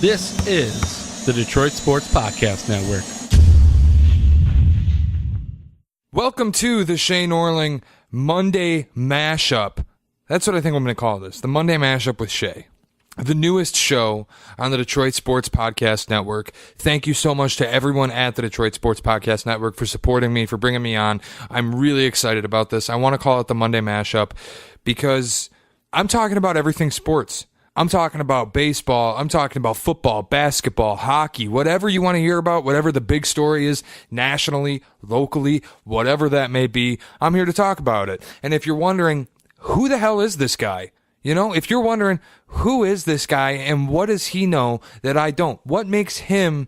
This is the Detroit Sports Podcast Network. Welcome to the Shane Orling Monday Mashup. That's what I think I'm going to call this, the Monday Mashup with Shay. The newest show on the Detroit Sports Podcast Network. Thank you so much to everyone at the Detroit Sports Podcast Network for supporting me, for bringing me on. I'm really excited about this. I want to call it the Monday Mashup because I'm talking about everything sports. I'm talking about baseball. I'm talking about football, basketball, hockey, whatever you want to hear about, whatever the big story is, nationally, locally, whatever that may be. I'm here to talk about it. And if you're wondering, who the hell is this guy? You know, if you're wondering, who is this guy and what does he know that I don't? What makes him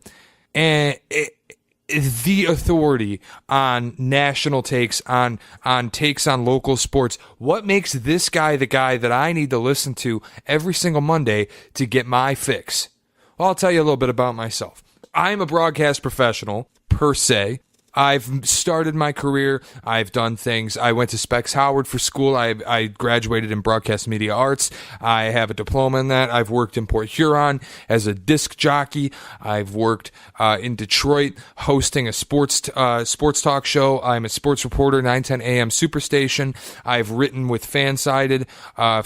the authority on national takes, on takes on local sports? What makes this guy the guy that I need to listen to every single Monday to get my fix? Well, I'll tell you a little bit about myself. I'm a broadcast professional, per se. I've started my career. I've done things. I went to Specs Howard for school. I graduated in broadcast media arts. I have a diploma in that. I've worked in Port Huron as a disc jockey. I've worked in Detroit hosting a sports talk show. I'm a sports reporter, 910 AM Superstation. I've written with Fansided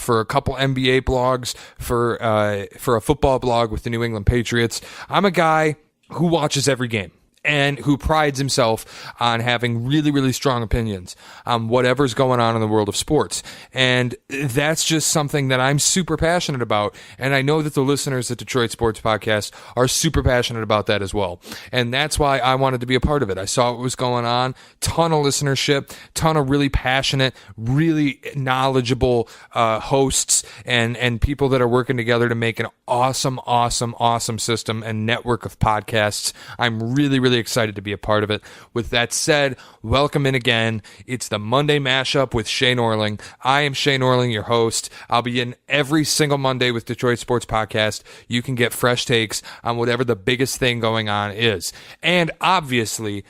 for a couple NBA blogs, for a football blog with the New England Patriots. I'm a guy who watches every game and who prides himself on having really, really strong opinions on whatever's going on in the world of sports. And that's just something that I'm super passionate about. And I know that the listeners at Detroit Sports Podcast are super passionate about that as well. And that's why I wanted to be a part of it. I saw what was going on, ton of listenership, ton of really passionate, really knowledgeable hosts and people that are working together to make an awesome system and network of podcasts. I'm really excited to be a part of it. With that said, welcome in again. It's the Monday Mashup with Shane Orling. I am Shane Orling, your host. I'll be in every single Monday with Detroit Sports Podcast. You can get fresh takes on whatever the biggest thing going on is. And obviously,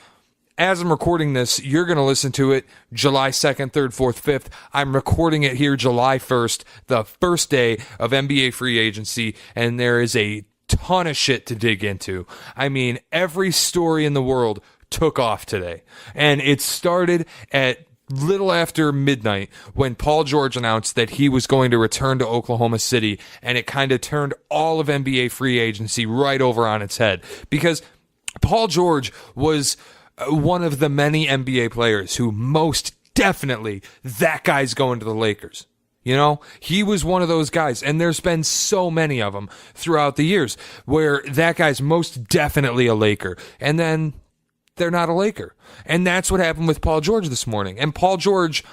as I'm recording this, you're going to listen to it July 2nd, 3rd, 4th, 5th. I'm recording it here July 1st, the first day of NBA free agency, and there is a ton of shit to dig into. I mean, every story in the world took off today. And it started at little after midnight when Paul George announced that he was going to return to Oklahoma City, and it kind of turned all of NBA free agency right over on its head. Because Paul George was one of the many NBA players who most definitely, that guy's going to the Lakers. You know, he was one of those guys, and there's been so many of them throughout the years where that guy's most definitely a Laker, and then they're not a Laker. And that's what happened with Paul George this morning. And Paul George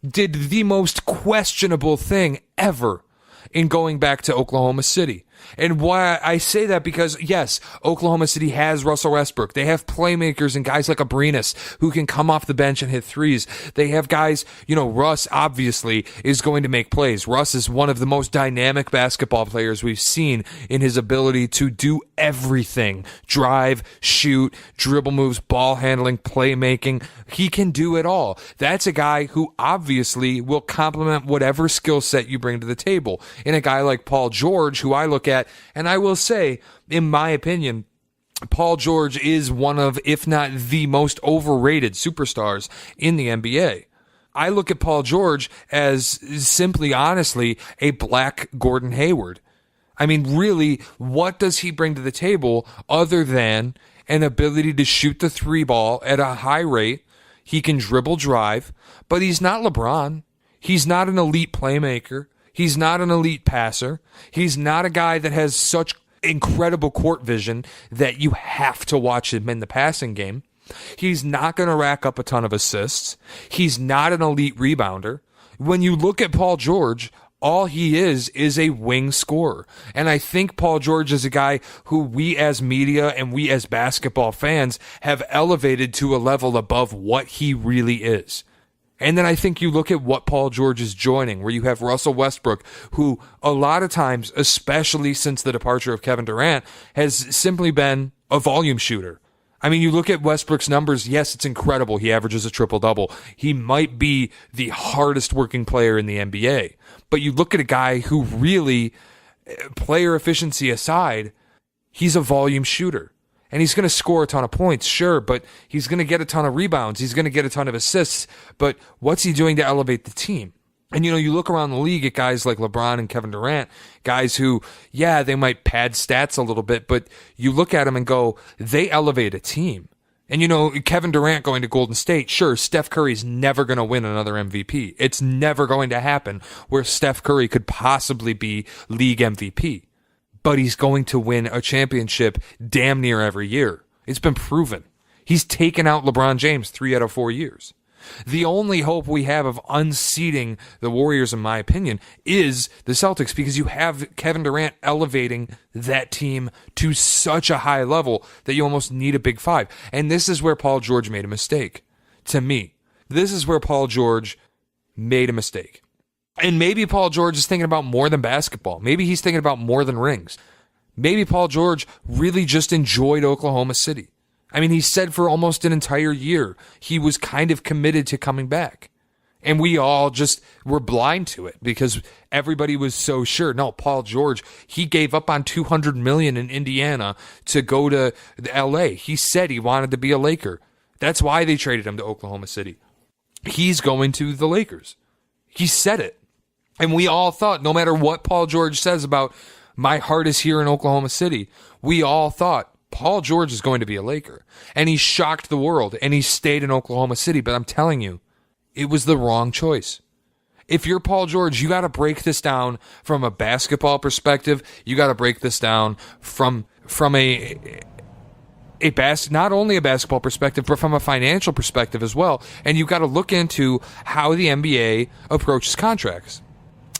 did the most questionable thing ever in going back to Oklahoma City. And why I say that, because yes, Oklahoma City has Russell Westbrook. They have playmakers and guys like Abrinas who can come off the bench and hit threes. They have guys, you know, Russ obviously is going to make plays. Russ is one of the most dynamic basketball players we've seen in his ability to do everything. Drive, shoot, dribble moves, ball handling, playmaking. He can do it all. That's a guy who obviously will complement whatever skill set you bring to the table. In a guy like Paul George, who I look at, and I will say, in my opinion, Paul George is one of, if not the most overrated superstars in the NBA. I look at Paul George as simply, honestly, a black Gordon Hayward. I mean, really, what does he bring to the table other than an ability to shoot the three ball at a high rate? He can dribble, drive, but he's not LeBron. He's not an elite playmaker. He's not an elite passer. He's not a guy that has such incredible court vision that you have to watch him in the passing game. He's not going to rack up a ton of assists. He's not an elite rebounder. When you look at Paul George, all he is a wing scorer. And I think Paul George is a guy who we as media and we as basketball fans have elevated to a level above what he really is. And then I think you look at what Paul George is joining, where you have Russell Westbrook, who a lot of times, especially since the departure of Kevin Durant, has simply been a volume shooter. I mean, you look at Westbrook's numbers, yes, it's incredible. He averages a triple-double. He might be the hardest working player in the NBA. But you look at a guy who really, player efficiency aside, He's a volume shooter. And he's going to score a ton of points, sure, but he's going to get a ton of rebounds. He's going to get a ton of assists. But what's he doing to elevate the team? And, you look around the league at guys like LeBron and Kevin Durant, guys who, yeah, they might pad stats a little bit, but you look at them and go, they elevate a team. And, Kevin Durant going to Golden State, sure, Steph Curry's never going to win another MVP. It's never going to happen where Steph Curry could possibly be league MVP. But he's going to win a championship damn near every year. It's been proven. He's taken out LeBron James 3 out of 4 years. The only hope we have of unseating the Warriors, in my opinion, is the Celtics, because you have Kevin Durant elevating that team to such a high level that you almost need a big five. And this is where Paul George made a mistake. To me, this is where Paul George made a mistake. And maybe Paul George is thinking about more than basketball. Maybe he's thinking about more than rings. Maybe Paul George really just enjoyed Oklahoma City. I mean, he said for almost an entire year he was kind of committed to coming back. And we all just were blind to it because everybody was so sure. No, Paul George, he gave up on $200 million in Indiana to go to LA. He said he wanted to be a Laker. That's why they traded him to Oklahoma City. He's going to the Lakers. He said it. And we all thought, no matter what Paul George says about my heart is here in Oklahoma City, we all thought Paul George is going to be a Laker. And he shocked the world, and he stayed in Oklahoma City. But I'm telling you, it was the wrong choice. If you're Paul George, you got to break this down from a basketball perspective. You got to break this down from not only a basketball perspective, but from a financial perspective as well. And you've got to look into how the NBA approaches contracts.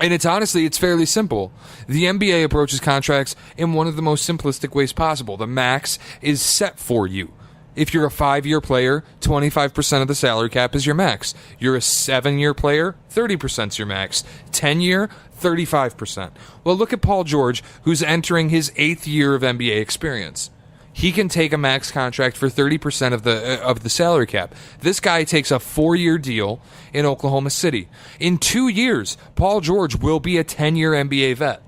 And it's fairly simple. The NBA approaches contracts in one of the most simplistic ways possible. The max is set for you. If you're a 5-year player, 25% of the salary cap is your max. You're a 7-year player, 30% is your max. 10-year, 35%. Well, look at Paul George, who's entering his 8th year of NBA experience. He can take a max contract for 30% of the salary cap. This guy takes a 4-year deal in Oklahoma City. In 2 years, Paul George will be a 10-year NBA vet.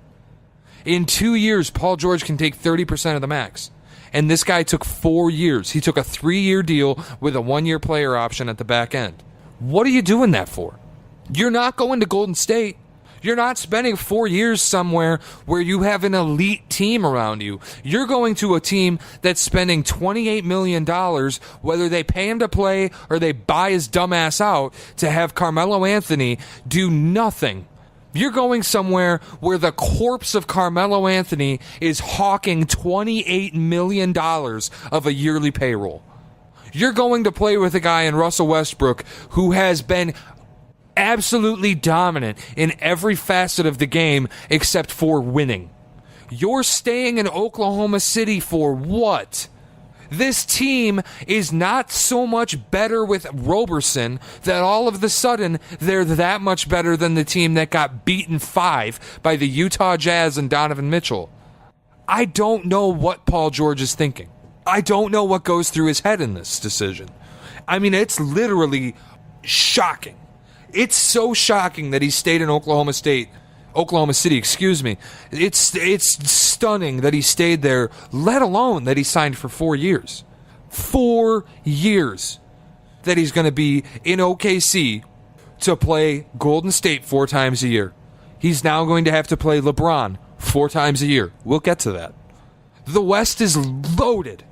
In 2 years, Paul George can take 30% of the max. And this guy took 4 years. He took a 3-year deal with a 1-year player option at the back end. What are you doing that for? You're not going to Golden State. You're not spending 4 years somewhere where you have an elite team around you. You're going to a team that's spending $28 million, whether they pay him to play or they buy his dumbass out, to have Carmelo Anthony do nothing. You're going somewhere where the corpse of Carmelo Anthony is hawking $28 million of a yearly payroll. You're going to play with a guy in Russell Westbrook who has been absolutely dominant in every facet of the game except for winning. You're staying in Oklahoma City for what? This team is not so much better with Roberson that all of a sudden they're that much better than the team that got beaten 5 by the Utah Jazz and Donovan Mitchell. I don't know what Paul George is thinking. I don't know what goes through his head in this decision. I mean, it's literally shocking. It's so shocking that he stayed in Oklahoma City, It's stunning that he stayed there, let alone that he signed for 4 years. 4 years that he's going to be in OKC to play Golden State 4 times a year. He's now going to have to play LeBron 4 times a year. We'll get to that. The West is loaded.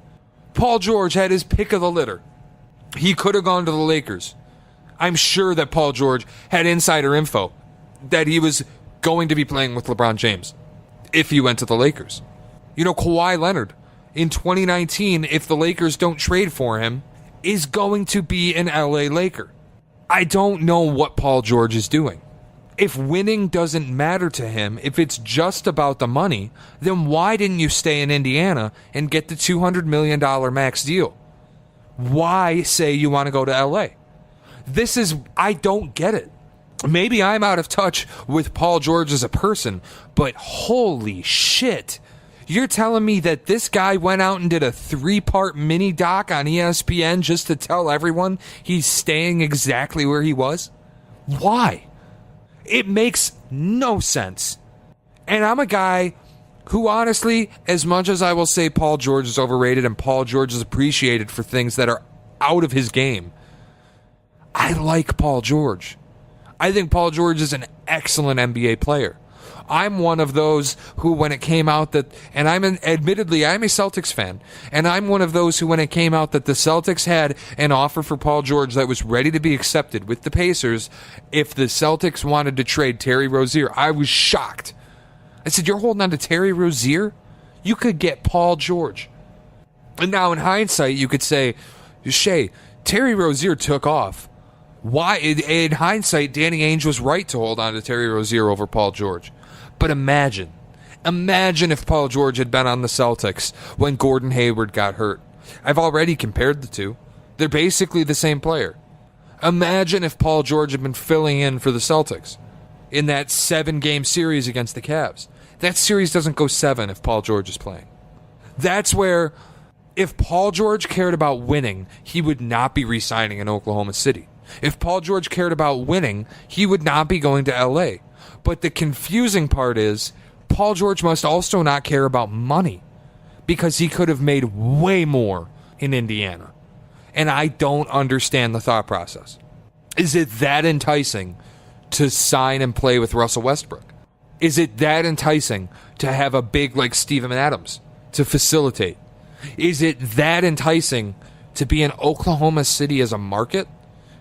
Paul George had his pick of the litter. He could have gone to the Lakers. I'm sure that Paul George had insider info that he was going to be playing with LeBron James if he went to the Lakers. Kawhi Leonard in 2019, if the Lakers don't trade for him, is going to be an LA Laker. I don't know what Paul George is doing. If winning doesn't matter to him, if it's just about the money, then why didn't you stay in Indiana and get the $200 million max deal? Why say you want to go to LA? I don't get it. Maybe I'm out of touch with Paul George as a person, but holy shit. You're telling me that this guy went out and did a 3-part mini doc on ESPN just to tell everyone he's staying exactly where he was? Why? It makes no sense. And I'm a guy who honestly, as much as I will say Paul George is overrated and Paul George is appreciated for things that are out of his game, I like Paul George. I think Paul George is an excellent NBA player. I'm one of those who, when it came out that, and admittedly, I'm a Celtics fan, and I'm one of those who, when it came out that the Celtics had an offer for Paul George that was ready to be accepted with the Pacers, if the Celtics wanted to trade Terry Rozier, I was shocked. I said, you're holding on to Terry Rozier? You could get Paul George. And now in hindsight, you could say, Shay, Terry Rozier took off. Why? In hindsight, Danny Ainge was right to hold on to Terry Rozier over Paul George. But imagine if Paul George had been on the Celtics when Gordon Hayward got hurt. I've already compared the two. They're basically the same player. Imagine if Paul George had been filling in for the Celtics in that 7-game series against the Cavs. That series doesn't go 7 if Paul George is playing. That's where, if Paul George cared about winning, he would not be re-signing in Oklahoma City. If Paul George cared about winning, he would not be going to LA. But the confusing part is, Paul George must also not care about money, because he could have made way more in Indiana. And I don't understand the thought process. Is it that enticing to sign and play with Russell Westbrook? Is it that enticing to have a big like Steven Adams to facilitate? Is it that enticing to be in Oklahoma City as a market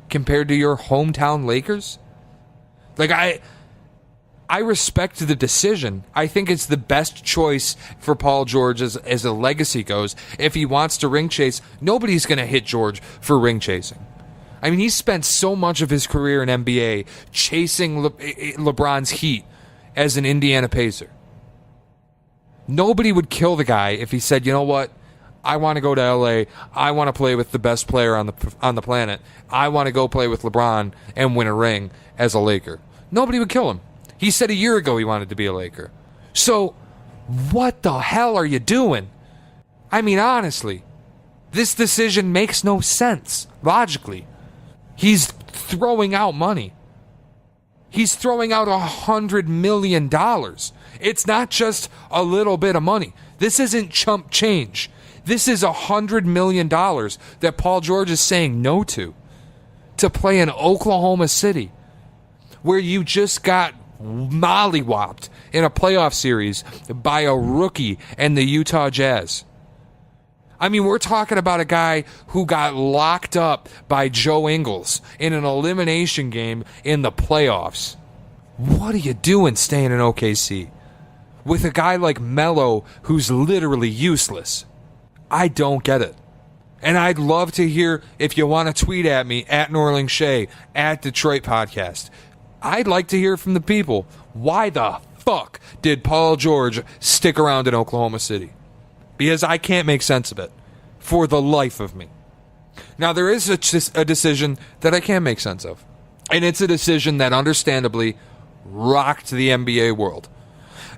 compared to your hometown Lakers? Like, I respect the decision. I think it's the best choice for Paul George as a legacy goes. If he wants to ring chase, nobody's going to hit George for ring chasing. I mean, he spent so much of his career in NBA chasing LeBron's heat as an Indiana Pacer. Nobody would kill the guy if he said, you know what? I want to go to LA. I want to play with the best player on the planet. I want to go play with LeBron and win a ring as a Laker. Nobody would kill him. He said a year ago he wanted to be a Laker. So, what the hell are you doing? I mean, honestly, this decision makes no sense, logically. He's throwing out money. He's throwing out $100 million. It's not just a little bit of money. This isn't chump change. This is $100 million that Paul George is saying no to play in Oklahoma City, where you just got mollywopped in a playoff series by a rookie and the Utah Jazz. I mean, we're talking about a guy who got locked up by Joe Ingles in an elimination game in the playoffs. What are you doing staying in OKC with a guy like Melo who's literally useless? I don't get it. And I'd love to hear, if you want to tweet at me, at Norling Shea, at Detroit Podcast. I'd like to hear from the people. Why the fuck did Paul George stick around in Oklahoma City? Because I can't make sense of it for the life of me. Now, there is a decision that I can make sense of. And it's a decision that understandably rocked the NBA world.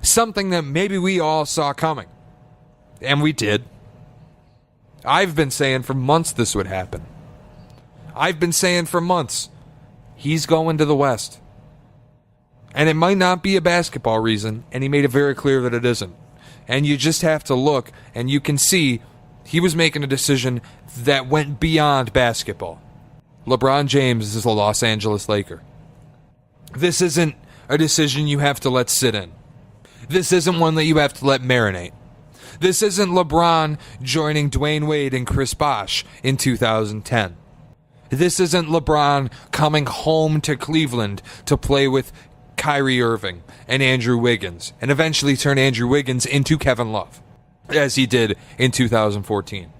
Something that maybe we all saw coming. And we did. I've been saying for months this would happen. I've been saying for months, he's going to the West. And it might not be a basketball reason, and he made it very clear that it isn't. And you just have to look, and you can see he was making a decision that went beyond basketball. LeBron James is a Los Angeles Laker. This isn't a decision you have to let sit in. This isn't one that you have to let marinate. This isn't LeBron joining Dwayne Wade and Chris Bosh in 2010. This isn't LeBron coming home to Cleveland to play with Kyrie Irving and Andrew Wiggins, and eventually turn Andrew Wiggins into Kevin Love, as he did in 2014.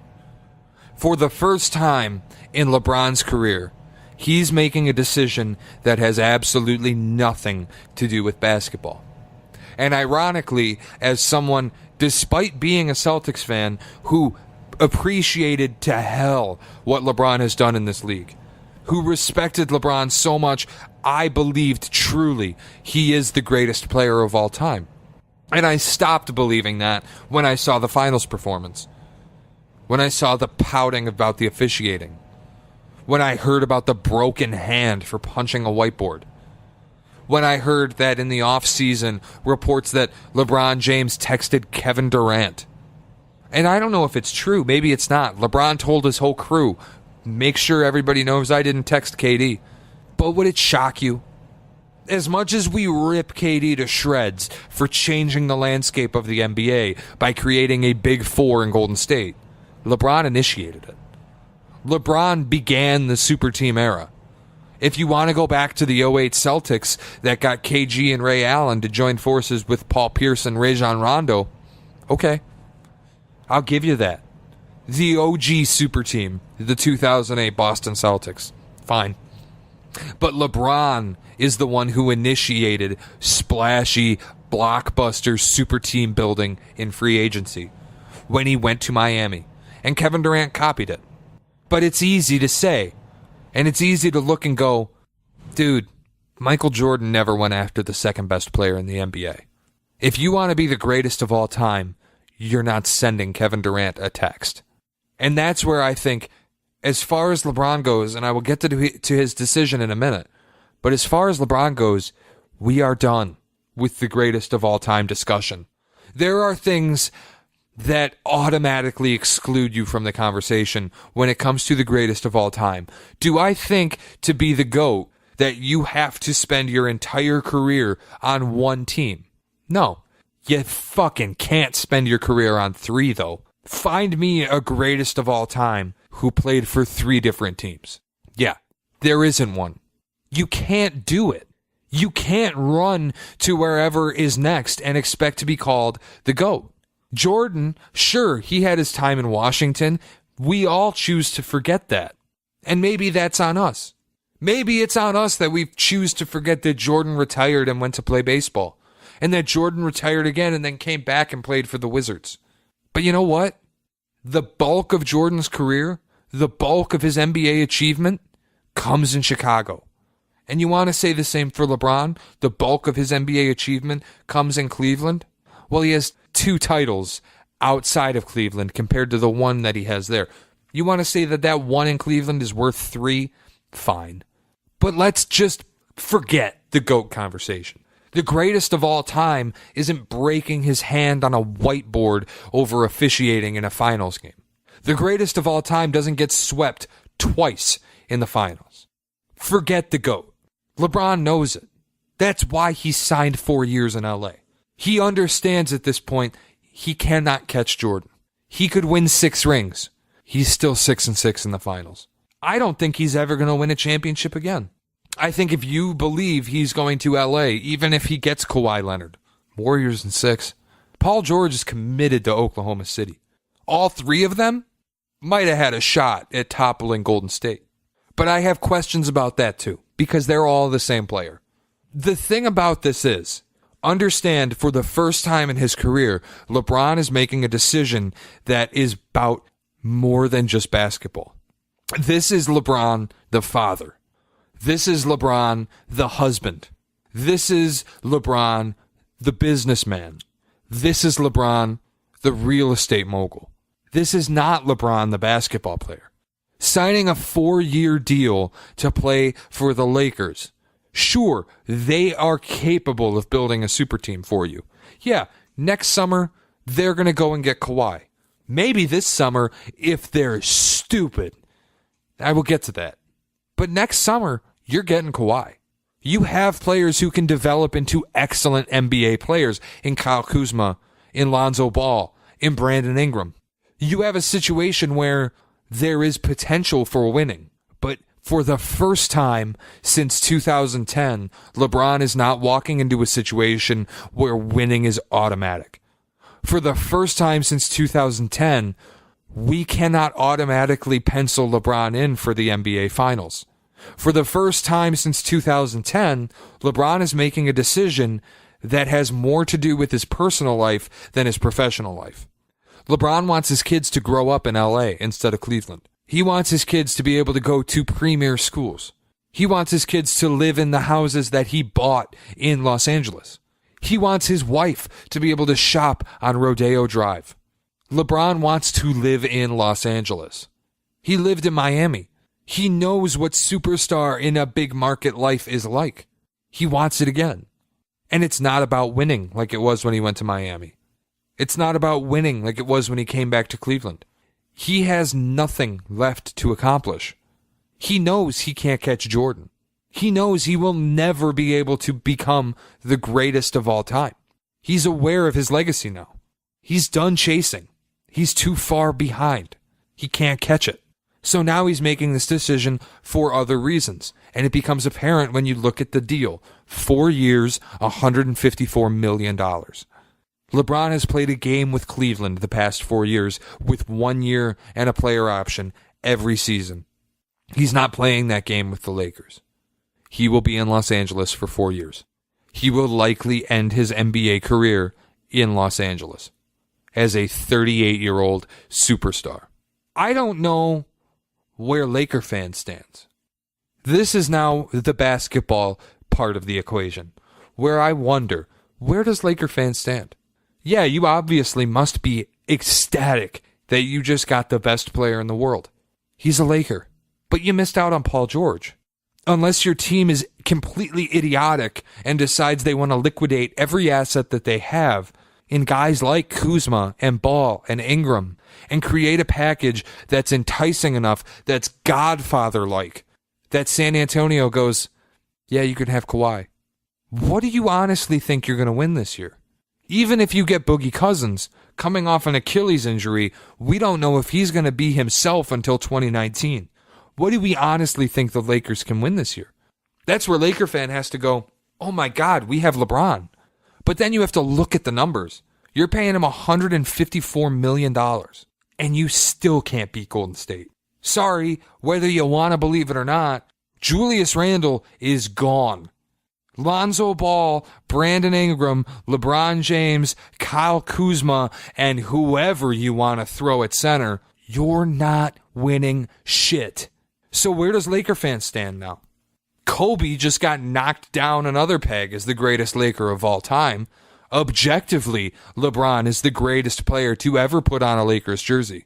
For the first time in LeBron's career, he's making a decision that has absolutely nothing to do with basketball. And ironically, as someone, despite being a Celtics fan, who appreciated to hell what LeBron has done in this league, who respected LeBron so much, I believed truly he is the greatest player of all time. And I stopped believing that when I saw the finals performance. When I saw the pouting about the officiating. When I heard about the broken hand for punching a whiteboard. when I heard that in the offseason reports that LeBron James texted Kevin Durant. And I don't know if it's true. Maybe it's not. LeBron told his whole crew, make sure everybody knows I didn't text KD. But would it shock you? As much as we rip KD to shreds for changing the landscape of the NBA by creating a Big Four in Golden State, LeBron initiated it. LeBron began the super team era. If you want to go back to the '08 Celtics that got KG and Ray Allen to join forces with Paul Pierce and Rajon Rondo, okay, I'll give you that. The OG super team, the 2008 Boston Celtics, fine. But LeBron is the one who initiated splashy, blockbuster super team building in free agency when he went to Miami. And Kevin Durant copied it. But it's easy to say. And it's easy to look and go, dude, Michael Jordan never went after the second best player in the NBA. If you want to be the greatest of all time, you're not sending Kevin Durant a text. And that's where I think, as far as LeBron goes, and I will get to his decision in a minute, but as far as LeBron goes, we are done with the greatest of all time discussion. There are things that automatically exclude you from the conversation when it comes to the greatest of all time. Do I think to be the GOAT that you have to spend your entire career on one team? No. You fucking can't spend your career on three, though. Find me a greatest of all time who played for three different teams. Yeah, there isn't one. You can't do it. You can't run to wherever is next and expect to be called the GOAT. Jordan, sure, he had his time in Washington. We all choose to forget that. And maybe that's on us. Maybe it's on us that we choose to forget that Jordan retired and went to play baseball. And that Jordan retired again and then came back and played for the Wizards. But you know what? The bulk of Jordan's career, the bulk of his NBA achievement, comes in Chicago. And you want to say the same for LeBron? The bulk of his NBA achievement comes in Cleveland? Well, he has 2 titles outside of Cleveland compared to the one that he has there. You want to say that one in Cleveland is worth 3? Fine. But let's just forget the GOAT conversation. The greatest of all time isn't breaking his hand on a whiteboard over officiating in a finals game. The greatest of all time doesn't get swept twice in the finals. Forget the GOAT. LeBron knows it. That's why he signed 4 years in LA. He understands at this point he cannot catch Jordan. He could win 6 rings. He's still 6-6 in the finals. I don't think he's ever going to win a championship again. I think if you believe he's going to LA, even if he gets Kawhi Leonard, Warriors in 6, Paul George is committed to Oklahoma City. All 3 of them might have had a shot at toppling Golden State. But I have questions about that too, because they're all the same player. The thing about this is, understand for the first time in his career, LeBron is making a decision that is about more than just basketball. This is LeBron, the father. This is LeBron, the husband. This is LeBron, the businessman. This is LeBron, the real estate mogul. This is not LeBron, the basketball player. Signing a 4-year deal to play for the Lakers. Sure, they are capable of building a super team for you. Yeah, next summer, they're going to go and get Kawhi. Maybe this summer, if they're stupid. I will get to that. But next summer, you're getting Kawhi. You have players who can develop into excellent NBA players in Kyle Kuzma, in Lonzo Ball, in Brandon Ingram. You have a situation where there is potential for winning. But for the first time since 2010, LeBron is not walking into a situation where winning is automatic. For the first time since 2010, we cannot automatically pencil LeBron in for the NBA Finals. For the first time since 2010, LeBron is making a decision that has more to do with his personal life than his professional life. LeBron wants his kids to grow up in LA instead of Cleveland. He wants his kids to be able to go to premier schools. He wants his kids to live in the houses that he bought in Los Angeles. He wants his wife to be able to shop on Rodeo Drive. LeBron wants to live in Los Angeles. He lived in Miami. He knows what superstar in a big market life is like. He wants it again. And it's not about winning like it was when he went to Miami. It's not about winning like it was when he came back to Cleveland. He has nothing left to accomplish. He knows he can't catch Jordan. He knows he will never be able to become the greatest of all time. He's aware of his legacy now. He's done chasing. He's too far behind. He can't catch it. So now he's making this decision for other reasons. And it becomes apparent when you look at the deal. 4 years, $154 million. LeBron has played a game with Cleveland the past 4 years with 1 year and a player option every season. He's not playing that game with the Lakers. He will be in Los Angeles for 4 years. He will likely end his NBA career in Los Angeles as a 38-year-old superstar. I don't know where Laker fans stand. This is now the basketball part of the equation, where I wonder, where does Laker fans stand? Yeah, you obviously must be ecstatic that you just got the best player in the world. He's a Laker, but you missed out on Paul George. Unless your team is completely idiotic and decides they want to liquidate every asset that they have in guys like Kuzma and Ball and Ingram and create a package that's enticing enough, that's Godfather-like, that San Antonio goes, yeah, you can have Kawhi. What do you honestly think you're going to win this year? Even if you get Boogie Cousins coming off an Achilles injury, we don't know if he's going to be himself until 2019. What do we honestly think the Lakers can win this year? That's where Laker fan has to go, oh my God, we have LeBron. But then you have to look at the numbers. You're paying him $154 million, and you still can't beat Golden State. Sorry, whether you want to believe it or not, Julius Randle is gone. Lonzo Ball, Brandon Ingram, LeBron James, Kyle Kuzma, and whoever you want to throw at center, you're not winning shit. So where does Laker fans stand now? Kobe just got knocked down another peg as the greatest Laker of all time. Objectively, LeBron is the greatest player to ever put on a Lakers jersey.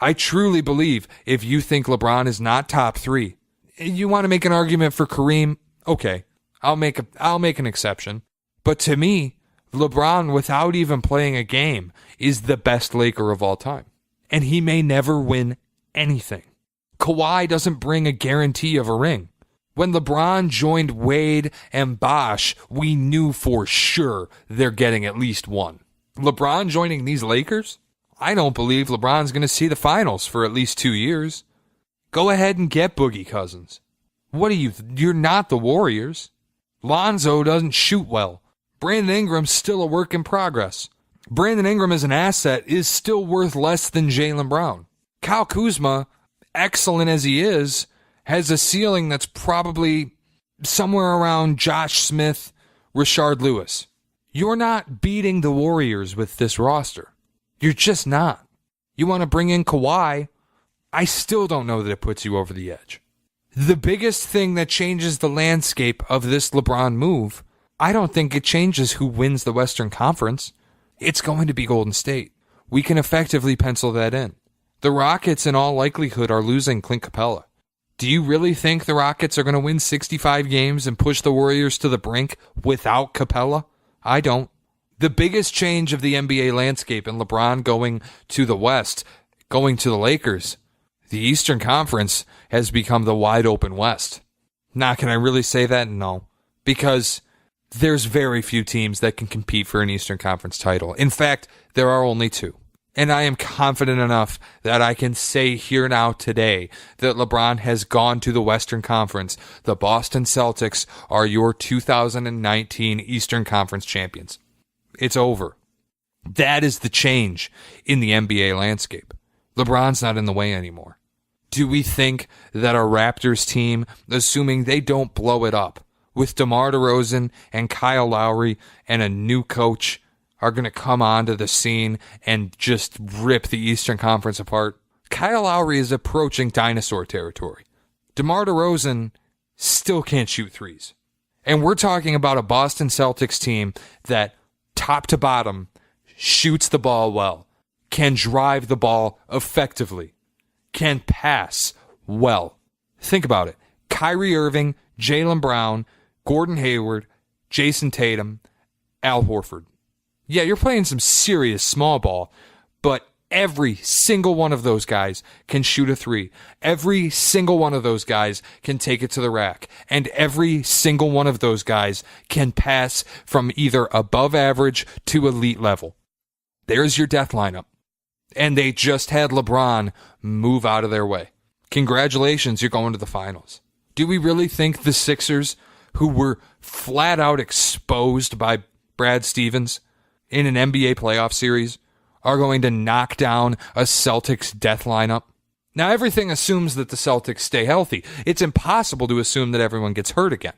I truly believe if you think LeBron is not top 3, you want to make an argument for Kareem, okay, I'll make an exception. But to me, LeBron, without even playing a game, is the best Laker of all time. And he may never win anything. Kawhi doesn't bring a guarantee of a ring. When LeBron joined Wade and Bosh, we knew for sure they're getting at least one. LeBron joining these Lakers? I don't believe LeBron's going to see the finals for at least 2 years. Go ahead and get Boogie Cousins. What are you? You're not the Warriors. Lonzo doesn't shoot well. Brandon Ingram's still a work in progress. Brandon Ingram as an asset is still worth less than Jaylen Brown. Kyle Kuzma, excellent as he is, has a ceiling that's probably somewhere around Josh Smith, Rashard Lewis. You're not beating the Warriors with this roster. You're just not. You want to bring in Kawhi? I still don't know that it puts you over the edge. The biggest thing that changes the landscape of this LeBron move, I don't think it changes who wins the Western Conference. It's going to be Golden State. We can effectively pencil that in. The Rockets, in all likelihood, are losing Clint Capella. Do you really think the Rockets are going to win 65 games and push the Warriors to the brink without Capella? I don't. The biggest change of the NBA landscape and LeBron going to the West, going to the Lakers, the Eastern Conference has become the wide open West. Now, can I really say that? No. Because there's very few teams that can compete for an Eastern Conference title. In fact, there are only 2. And I am confident enough that I can say here now today that LeBron has gone to the Western Conference. The Boston Celtics are your 2019 Eastern Conference champions. It's over. That is the change in the NBA landscape. LeBron's not in the way anymore. Do we think that a Raptors team, assuming they don't blow it up, with DeMar DeRozan and Kyle Lowry and a new coach, are going to come onto the scene and just rip the Eastern Conference apart? Kyle Lowry is approaching dinosaur territory. DeMar DeRozan still can't shoot threes. And we're talking about a Boston Celtics team that, top to bottom, shoots the ball well, can drive the ball effectively, can pass well. Think about it. Kyrie Irving, Jaylen Brown, Gordon Hayward, Jason Tatum, Al Horford. Yeah, you're playing some serious small ball, but every single one of those guys can shoot a three. Every single one of those guys can take it to the rack. And every single one of those guys can pass from either above average to elite level. There's your death lineup. And they just had LeBron move out of their way. Congratulations, you're going to the finals. Do we really think the Sixers, who were flat out exposed by Brad Stevens in an NBA playoff series, are going to knock down a Celtics death lineup? Now, everything assumes that the Celtics stay healthy. It's impossible to assume that everyone gets hurt again.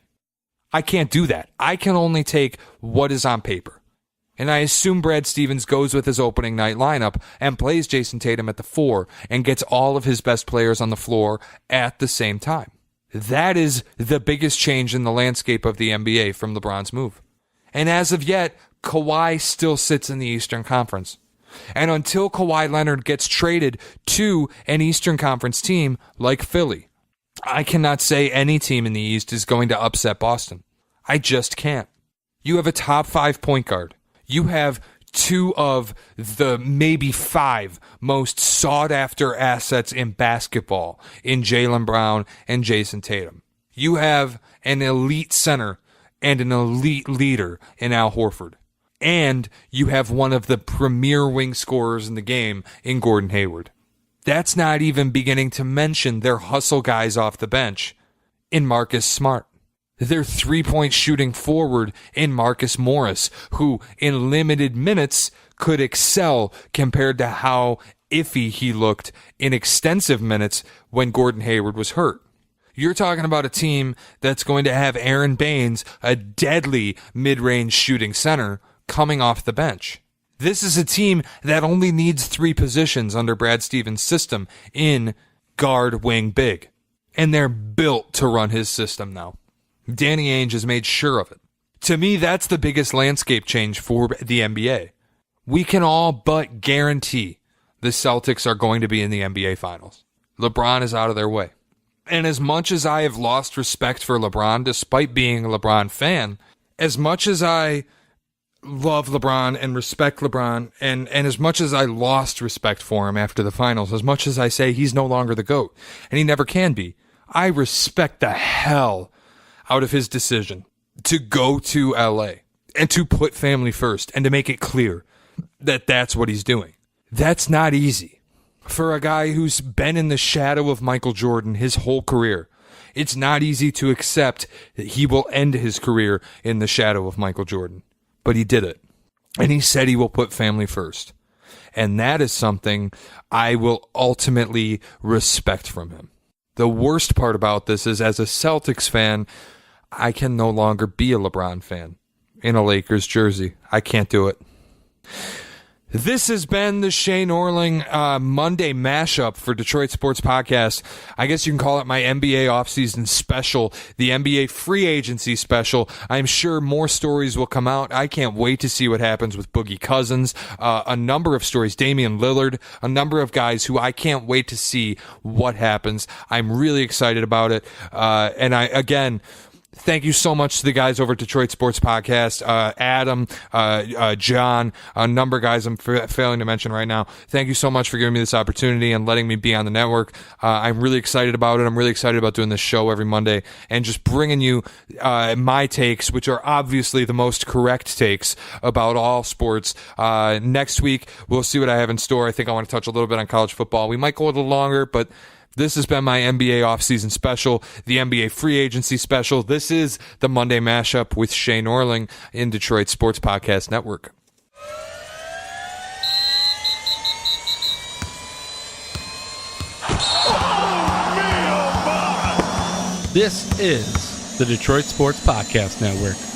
I can't do that. I can only take what is on paper. And I assume Brad Stevens goes with his opening night lineup and plays Jason Tatum at the 4 and gets all of his best players on the floor at the same time. That is the biggest change in the landscape of the NBA from LeBron's move. And as of yet, Kawhi still sits in the Eastern Conference. And until Kawhi Leonard gets traded to an Eastern Conference team like Philly, I cannot say any team in the East is going to upset Boston. I just can't. You have a top 5 point guard. You have 2 of the maybe 5 most sought-after assets in basketball in Jaylen Brown and Jason Tatum. You have an elite center and an elite leader in Al Horford. And you have one of the premier wing scorers in the game in Gordon Hayward. That's not even beginning to mention their hustle guys off the bench in Marcus Smart. Their three-point shooting forward in Marcus Morris, who in limited minutes could excel compared to how iffy he looked in extensive minutes when Gordon Hayward was hurt. You're talking about a team that's going to have Aaron Baines, a deadly mid-range shooting center, coming off the bench. This is a team that only needs 3 positions under Brad Stevens' system in guard, wing, big. And they're built to run his system now. Danny Ainge has made sure of it. To me, that's the biggest landscape change for the NBA. We can all but guarantee the Celtics are going to be in the NBA Finals. LeBron is out of their way. And as much as I have lost respect for LeBron, despite being a LeBron fan, as much as I love LeBron and respect LeBron, and as much as I lost respect for him after the finals, as much as I say he's no longer the GOAT, and he never can be, I respect the hell out of his decision to go to LA and to put family first and to make it clear that that's what he's doing. That's not easy. For a guy who's been in the shadow of Michael Jordan his whole career, it's not easy to accept that he will end his career in the shadow of Michael Jordan. But he did it. And he said he will put family first. And that is something I will ultimately respect from him. The worst part about this is, as a Celtics fan, I can no longer be a LeBron fan in a Lakers jersey. I can't do it. This has been the Shane Orling Monday mashup for Detroit Sports Podcast. I guess you can call it my NBA offseason special, the NBA free agency special. I'm sure more stories will come out. I can't wait to see what happens with Boogie Cousins. A number of stories, Damian Lillard, a number of guys who I can't wait to see what happens. I'm really excited about it. And thank you so much to the guys over at Detroit Sports Podcast, Adam, John, a number of guys I'm failing to mention right now. Thank you so much for giving me this opportunity and letting me be on the network. I'm really excited about it. I'm really excited about doing this show every Monday and just bringing you my takes, which are obviously the most correct takes about all sports. Next week, we'll see what I have in store. I think I want to touch a little bit on college football. We might go a little longer, but this has been my NBA offseason special, the NBA free agency special. This is the Monday mashup with Shane Orling in Detroit Sports Podcast Network. This is the Detroit Sports Podcast Network.